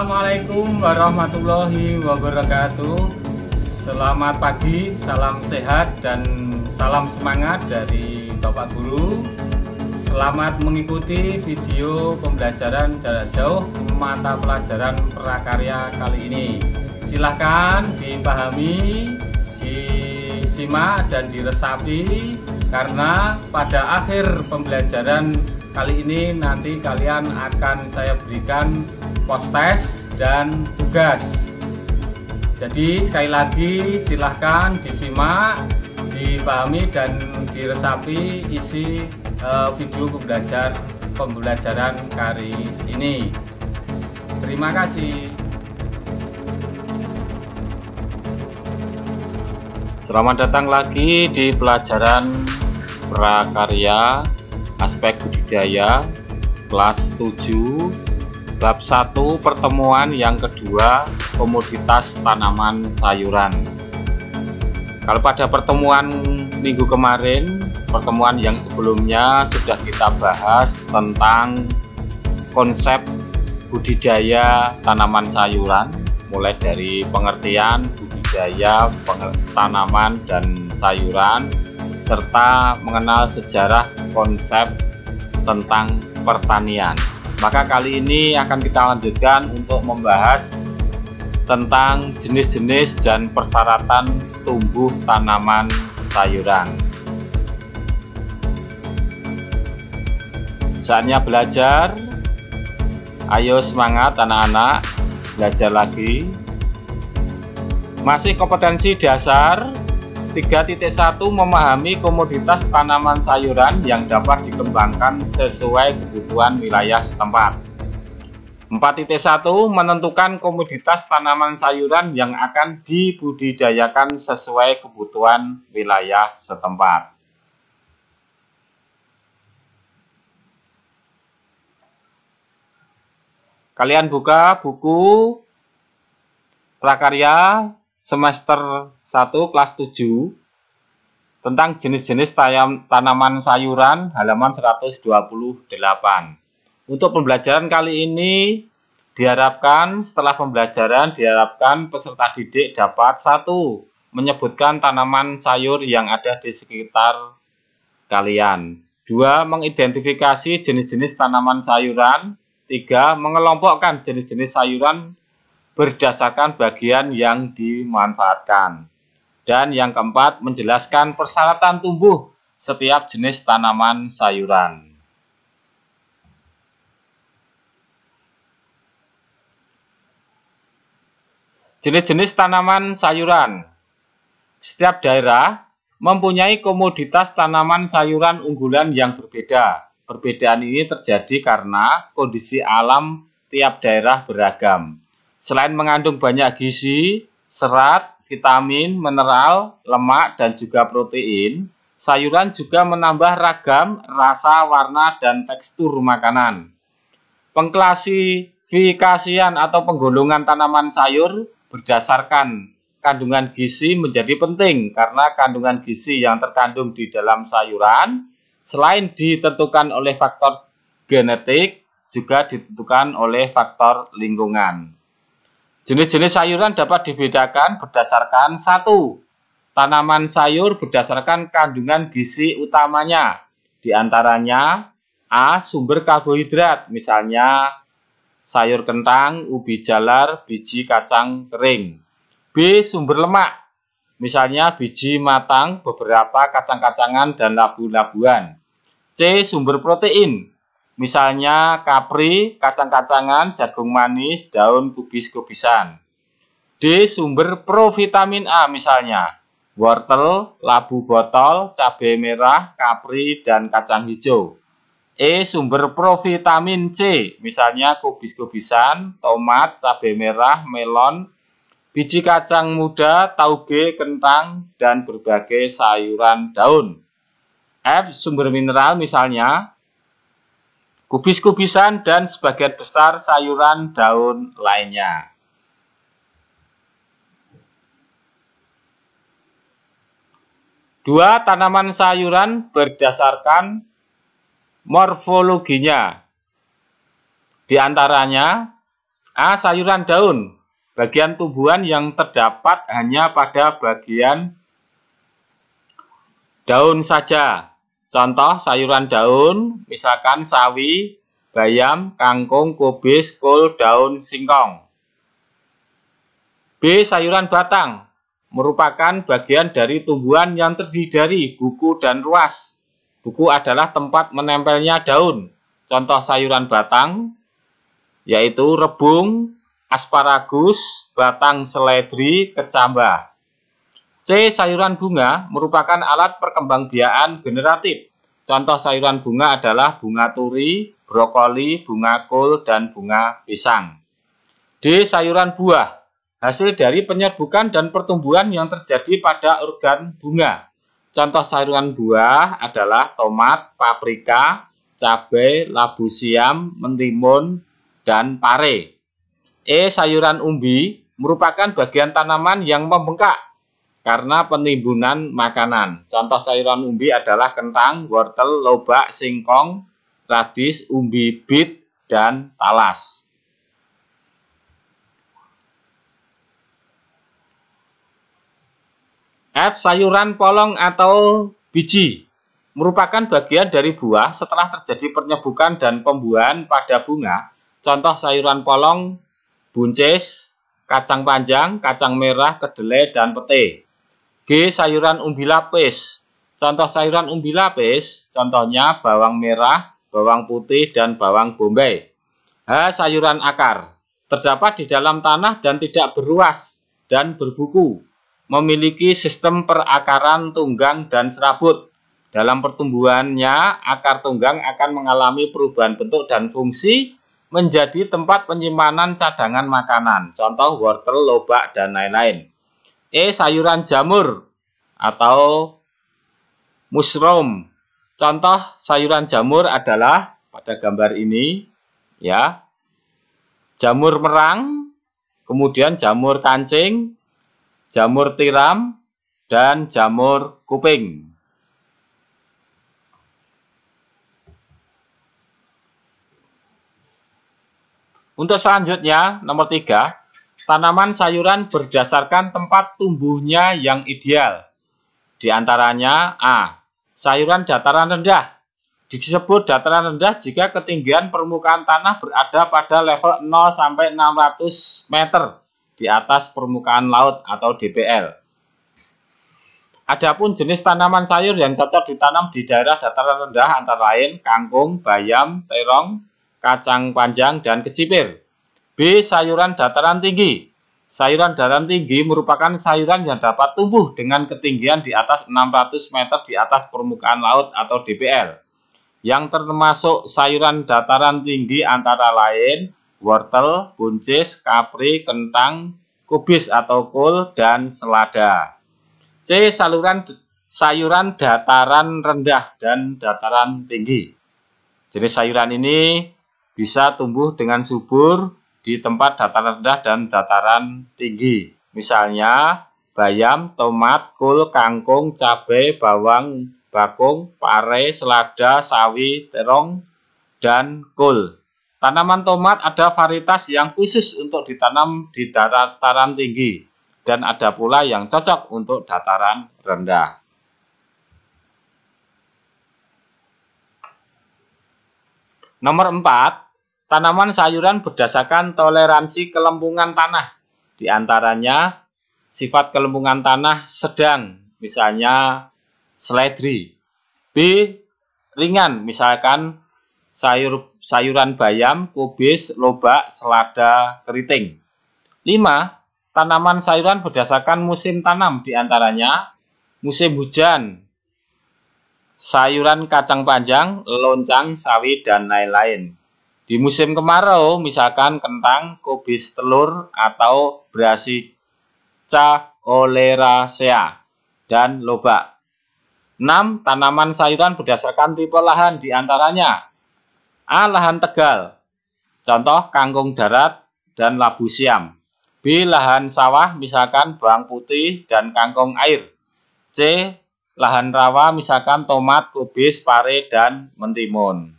Assalamualaikum warahmatullahi wabarakatuh. Selamat pagi, salam sehat dan salam semangat dari Bapak Guru. Selamat mengikuti video pembelajaran jarak jauh mata pelajaran prakarya kali ini. Silahkan dipahami, disimak dan diresapi, karena pada akhir pembelajaran kali ini nanti kalian akan saya berikan post test dan tugas. Jadi sekali lagi silahkan disimak, dipahami dan diresapi isi video pembelajaran kali ini. Terima kasih. Selamat datang lagi di pelajaran prakarya aspek budidaya kelas 7 bab 1 pertemuan yang kedua komoditas tanaman sayuran. Kalau pada pertemuan minggu kemarin, pertemuan yang sebelumnya sudah kita bahas tentang konsep budidaya tanaman sayuran, mulai dari pengertian budidaya tanaman dan sayuran, serta mengenal sejarah konsep tentang pertanian. Maka kali ini akan kita lanjutkan untuk membahas tentang jenis-jenis dan persyaratan tumbuh tanaman sayuran. Saatnya belajar. Ayo semangat anak-anak, belajar lagi. Masih kompetensi dasar 3.1 memahami komoditas tanaman sayuran yang dapat dikembangkan sesuai kebutuhan wilayah setempat. 4.1 menentukan komoditas tanaman sayuran yang akan dibudidayakan sesuai kebutuhan wilayah setempat. Kalian buka buku prakarya semester 1 kelas 7 tentang jenis-jenis tanaman sayuran halaman 128. Untuk pembelajaran kali ini setelah pembelajaran diharapkan peserta didik dapat 1. Menyebutkan tanaman sayur yang ada di sekitar kalian. 2. Mengidentifikasi jenis-jenis tanaman sayuran. 3. Mengelompokkan jenis-jenis sayuran berdasarkan bagian yang dimanfaatkan. Dan yang keempat, menjelaskan persyaratan tumbuh setiap jenis tanaman sayuran. Jenis-jenis tanaman sayuran. Setiap daerah mempunyai komoditas tanaman sayuran unggulan yang berbeda. Perbedaan ini terjadi karena kondisi alam tiap daerah beragam. Selain mengandung banyak gizi, serat, vitamin, mineral, lemak, dan juga protein, sayuran juga menambah ragam, rasa, warna, dan tekstur makanan. Pengklasifikasian atau penggolongan tanaman sayur berdasarkan kandungan gizi menjadi penting karena kandungan gizi yang terkandung di dalam sayuran selain ditentukan oleh faktor genetik, juga ditentukan oleh faktor lingkungan. Jenis-jenis sayuran dapat dibedakan berdasarkan 1. Tanaman sayur berdasarkan kandungan gizi utamanya. Di antaranya A. Sumber karbohidrat, misalnya sayur kentang, ubi jalar, biji kacang kering. B. Sumber lemak, misalnya biji matang, beberapa kacang-kacangan, dan labu-labuan. C. Sumber protein, misalnya kapri, kacang-kacangan, jagung manis, daun kubis-kubisan. D. Sumber provitamin A, misalnya wortel, labu botol, cabai merah, kapri, dan kacang hijau. E. Sumber provitamin C, misalnya kubis-kubisan, tomat, cabai merah, melon, biji kacang muda, tauge, kentang, dan berbagai sayuran daun. F. Sumber mineral, misalnya kubis-kubisan dan sebagian besar sayuran daun lainnya. Dua, tanaman sayuran berdasarkan morfologinya. Di antaranya A. Sayuran daun. Bagian tumbuhan yang terdapat hanya pada bagian daun saja. Contoh sayuran daun, misalkan sawi, bayam, kangkung, kubis, kol, daun singkong. B. Sayuran batang. Merupakan bagian dari tumbuhan yang terdiri dari buku dan ruas. Buku adalah tempat menempelnya daun. Contoh sayuran batang, yaitu rebung, asparagus, batang seledri, kecambah. C. Sayuran bunga merupakan alat perkembangbiakan generatif. Contoh sayuran bunga adalah bunga turi, brokoli, bunga kol, dan bunga pisang. D. Sayuran buah. Hasil dari penyerbukan dan pertumbuhan yang terjadi pada organ bunga. Contoh sayuran buah adalah tomat, paprika, cabai, labu siam, mentimun, dan pare. E. Sayuran umbi merupakan bagian tanaman yang membengkak karena penimbunan makanan. Contoh sayuran umbi adalah kentang, wortel, lobak, singkong, radish, umbi bit, dan talas. F. Sayuran polong atau biji merupakan bagian dari buah setelah terjadi penyerbukan dan pembuahan pada bunga. Contoh sayuran polong, buncis, kacang panjang, kacang merah, kedelai, dan pete. G. Sayuran umbi lapis. Contoh sayuran umbi lapis, contohnya bawang merah, bawang putih, dan bawang bombay. H. Sayuran akar. Terdapat di dalam tanah dan tidak beruas dan berbuku. Memiliki sistem perakaran tunggang dan serabut. Dalam pertumbuhannya, akar tunggang akan mengalami perubahan bentuk dan fungsi menjadi tempat penyimpanan cadangan makanan. Contoh wortel, lobak, dan lain-lain. E. Sayuran jamur atau mushroom. Contoh sayuran jamur adalah pada gambar ini, ya, jamur merang, kemudian jamur kancing, jamur tiram, dan jamur kuping. Untuk selanjutnya, nomor 3, tanaman sayuran berdasarkan tempat tumbuhnya yang ideal. Di antaranya A. Sayuran dataran rendah. Disebut dataran rendah jika ketinggian permukaan tanah berada pada level 0 sampai 600 meter di atas permukaan laut atau DPL. Adapun jenis tanaman sayur yang cocok ditanam di daerah dataran rendah antara lain kangkung, bayam, terong, kacang panjang, dan kecipir. B. Sayuran dataran tinggi. Sayuran dataran tinggi merupakan sayuran yang dapat tumbuh dengan ketinggian di atas 600 meter di atas permukaan laut atau DPL. Yang termasuk sayuran dataran tinggi antara lain wortel, buncis, kapri, kentang, kubis atau kol, dan selada. C. Sayuran dataran rendah dan dataran tinggi. Jenis sayuran ini bisa tumbuh dengan subur di tempat dataran rendah dan dataran tinggi. Misalnya bayam, tomat, kol, kangkung, cabai, bawang, bakung, pare, selada, sawi, terong, dan kol. Tanaman tomat ada varietas yang khusus untuk ditanam di dataran tinggi dan ada pula yang cocok untuk dataran rendah. Nomor 4, tanaman sayuran berdasarkan toleransi kelempungan tanah. Di antaranya sifat kelempungan tanah sedang, misalnya seledri. B. Ringan, misalkan sayuran bayam, kubis, lobak, selada, keriting. 5. Tanaman sayuran berdasarkan musim tanam, di antaranya musim hujan, sayuran kacang panjang, loncang, sawi, dan lain-lain. Di musim kemarau, misalkan kentang, kubis telur, atau Brassica oleracea, dan lobak. 6. Tanaman sayuran berdasarkan tipe lahan, di antaranya A. Lahan tegal, contoh kangkung darat dan labu siam. B. Lahan sawah, misalkan bawang putih dan kangkung air. C. Lahan rawa, misalkan tomat, kubis, pare, dan mentimun.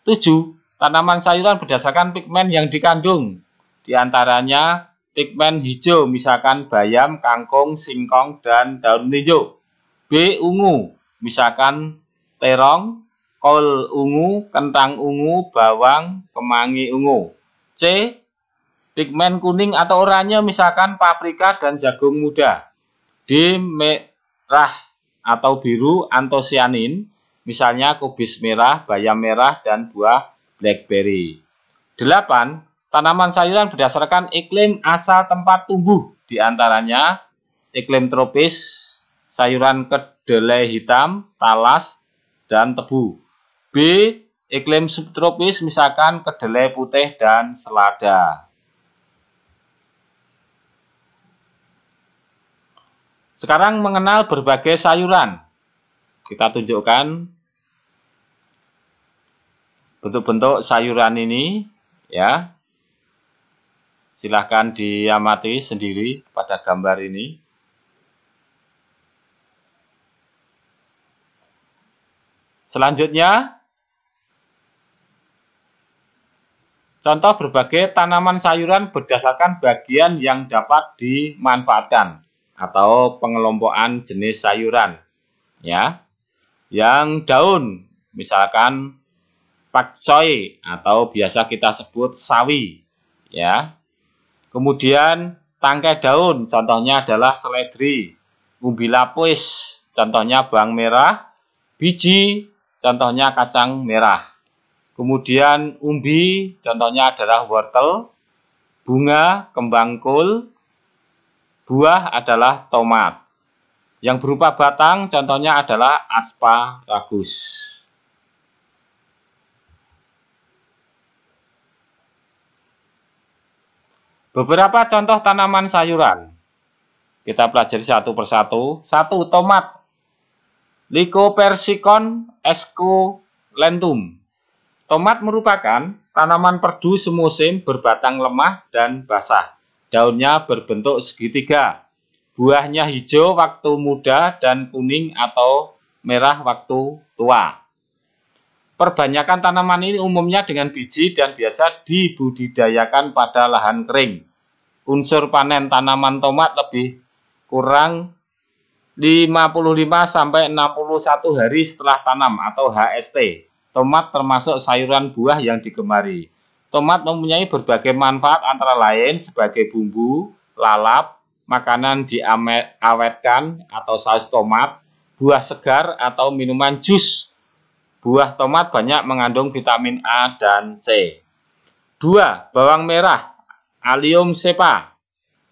7. Tanaman sayuran berdasarkan pigmen yang dikandung. Di antaranya pigmen hijau, misalkan bayam, kangkung, singkong, dan daun melinjo. B. Ungu, misalkan terong, kol ungu, kentang ungu, bawang, kemangi ungu. C. Pigmen kuning atau oranye, misalkan paprika dan jagung muda. D. Merah atau biru, antosianin, misalnya kubis merah, bayam merah, dan buah blackberry. 8. Tanaman sayuran berdasarkan iklim asal tempat tumbuh. Di antaranya iklim tropis, sayuran kedelai hitam, talas, dan tebu. B. Iklim subtropis, misalkan kedelai putih dan selada. Sekarang mengenal berbagai sayuran. Kita tunjukkan bentuk-bentuk sayuran ini, ya. Silahkan diamati sendiri pada gambar ini. Selanjutnya, contoh berbagai tanaman sayuran berdasarkan bagian yang dapat dimanfaatkan atau pengelompokan jenis sayuran. Ya, yang daun, misalkan pakcoy atau biasa kita sebut sawi. Ya. Kemudian tangkai daun, contohnya adalah seledri. Umbi lapis, contohnya bawang merah. Biji, contohnya kacang merah. Kemudian umbi, contohnya adalah wortel. Bunga, kembang kol. Buah adalah tomat. Yang berupa batang, contohnya adalah asparagus. Beberapa contoh tanaman sayuran. Kita pelajari satu persatu. 1. Tomat. Lycopersicon esculentum. Tomat merupakan tanaman perdu semusim berbatang lemah dan basah. Daunnya berbentuk segitiga. Buahnya hijau waktu muda dan kuning atau merah waktu tua. Perbanyakan tanaman ini umumnya dengan biji dan biasa dibudidayakan pada lahan kering. Unsur panen tanaman tomat lebih kurang 55–61 hari setelah tanam atau HST. Tomat termasuk sayuran buah yang digemari. Tomat mempunyai berbagai manfaat antara lain sebagai bumbu, lalap, makanan diawetkan atau saus tomat, buah segar atau minuman jus. Buah tomat banyak mengandung vitamin A dan C. 2. Bawang merah, Allium cepa.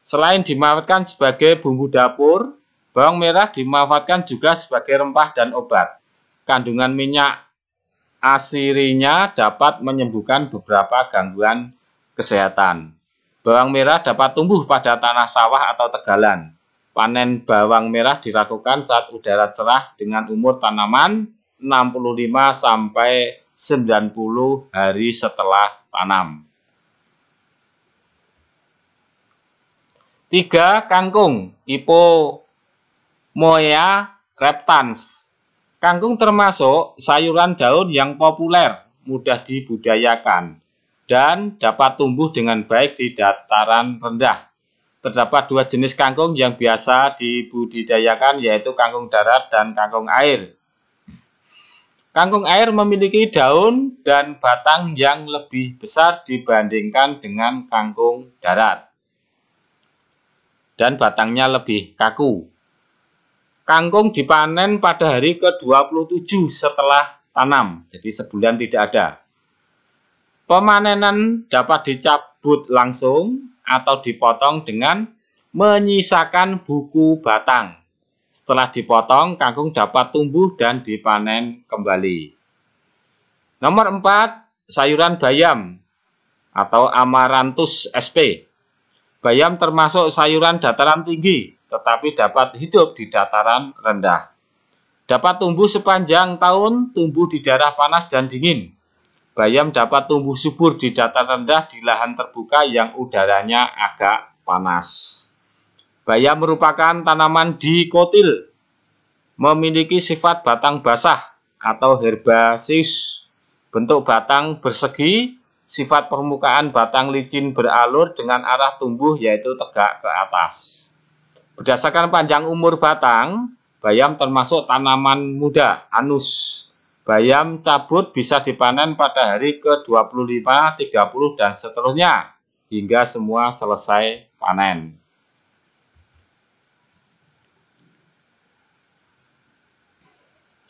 Selain dimanfaatkan sebagai bumbu dapur, bawang merah dimanfaatkan juga sebagai rempah dan obat. Kandungan minyak asirinya dapat menyembuhkan beberapa gangguan kesehatan. Bawang merah dapat tumbuh pada tanah sawah atau tegalan. Panen bawang merah dilakukan saat udara cerah dengan umur tanaman 65–90 hari setelah tanam. 3. Kangkung, Ipomoea reptans. Kangkung termasuk sayuran daun yang populer, mudah dibudidayakan, dan dapat tumbuh dengan baik di dataran rendah. Terdapat 2 jenis kangkung yang biasa dibudidayakan, yaitu kangkung darat dan kangkung air. Kangkung air memiliki daun dan batang yang lebih besar dibandingkan dengan kangkung darat, dan batangnya lebih kaku. Kangkung dipanen pada hari ke-27 setelah tanam, jadi sebulan tidak ada. Pemanenan dapat dicabut langsung atau dipotong dengan menyisakan buku batang. Setelah dipotong, kangkung dapat tumbuh dan dipanen kembali. Nomor 4, sayuran bayam atau Amaranthus sp. Bayam termasuk sayuran dataran tinggi, tetapi dapat hidup di dataran rendah. Dapat tumbuh sepanjang tahun, tumbuh di daerah panas dan dingin. Bayam dapat tumbuh subur di dataran rendah di lahan terbuka yang udaranya agak panas. Bayam merupakan tanaman dikotil, memiliki sifat batang basah atau herbaceous. Bentuk batang bersegi, sifat permukaan batang licin beralur dengan arah tumbuh yaitu tegak ke atas. Berdasarkan panjang umur batang, bayam termasuk tanaman muda, anus. Bayam cabut bisa dipanen pada hari ke-25, 30, dan seterusnya, hingga semua selesai panen.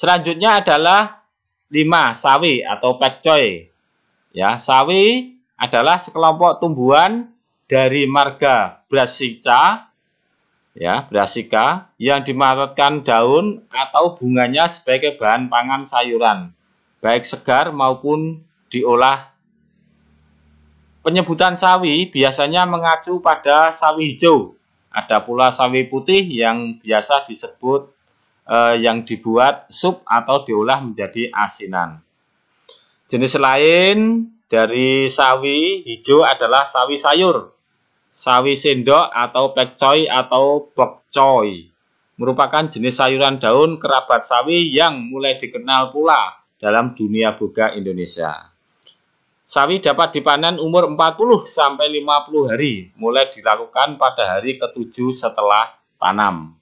Selanjutnya adalah 5. Sawi atau pekcoy. Ya, sawi adalah sekelompok tumbuhan dari marga Brassica, ya, Brassica, yang dimanfaatkan daun atau bunganya sebagai bahan pangan sayuran, baik segar maupun diolah. Penyebutan sawi biasanya mengacu pada sawi hijau. Ada pula sawi putih yang biasa disebut yang dibuat sup atau diolah menjadi asinan. Jenis lain dari sawi hijau adalah sawi sayur, sawi sendok atau pekcoy atau bokcoy. Merupakan jenis sayuran daun kerabat sawi yang mulai dikenal pula dalam dunia boga Indonesia. Sawi dapat dipanen umur 40-50 hari, mulai dilakukan pada hari ke-7 setelah tanam.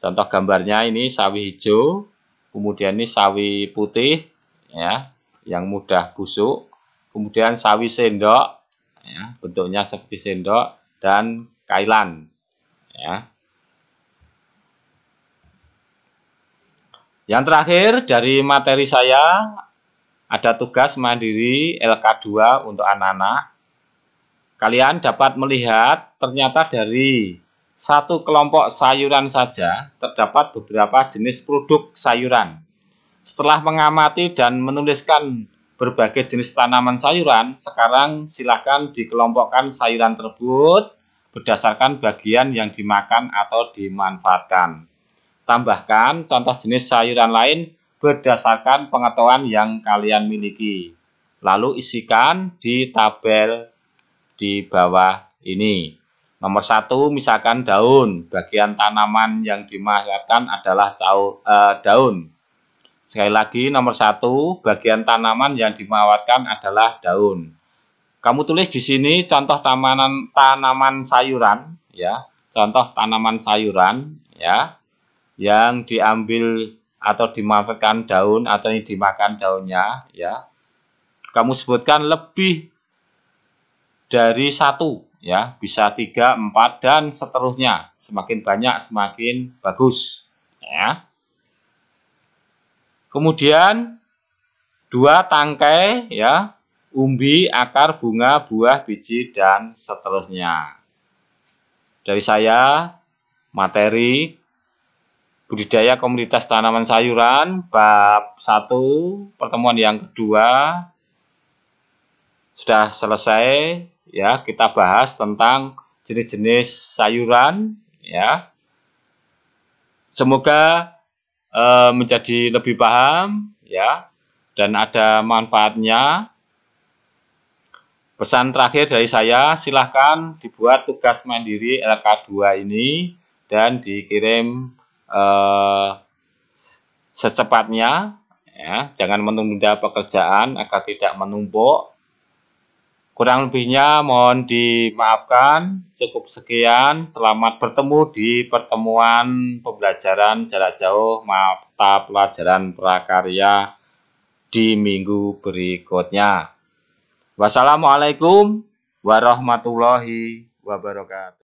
Contoh gambarnya ini sawi hijau, kemudian ini sawi putih, ya, yang mudah busuk, kemudian sawi sendok, ya, bentuknya seperti sendok, dan kailan, ya. Yang terakhir dari materi saya ada tugas mandiri LK2 untuk anak-anak. Kalian dapat melihat ternyata dari satu kelompok sayuran saja terdapat beberapa jenis produk sayuran. Setelah mengamati dan menuliskan berbagai jenis tanaman sayuran, sekarang silakan dikelompokkan sayuran tersebut berdasarkan bagian yang dimakan atau dimanfaatkan. Tambahkan contoh jenis sayuran lain berdasarkan pengetahuan yang kalian miliki. Lalu isikan di tabel di bawah ini. Nomor 1, misalkan daun. Bagian tanaman yang dimanfaatkan adalah daun. Sekali lagi, nomor 1, bagian tanaman yang dimanfaatkan adalah daun. Kamu tulis di sini contoh tanaman sayuran, ya. Contoh tanaman sayuran, ya, yang diambil atau dimanfaatkan daun atau yang dimakan daunnya, ya. Kamu sebutkan lebih dari 1. Ya, bisa 3, 4, dan seterusnya. Semakin banyak, semakin bagus. Ya. Kemudian 2 tangkai, ya, umbi, akar, bunga, buah, biji, dan seterusnya. Dari saya, materi budidaya komunitas tanaman sayuran, bab 1, pertemuan yang kedua, sudah selesai. Ya, kita bahas tentang jenis-jenis sayuran, ya. Semoga menjadi lebih paham, ya, dan ada manfaatnya. Pesan terakhir dari saya, silahkan dibuat tugas mandiri LK2 ini dan dikirim secepatnya, ya. Jangan menunda pekerjaan agar tidak menumpuk. Kurang lebihnya mohon dimaafkan. Cukup sekian. Selamat bertemu di pertemuan pembelajaran jarak jauh mata pelajaran prakarya di minggu berikutnya. Wassalamualaikum warahmatullahi wabarakatuh.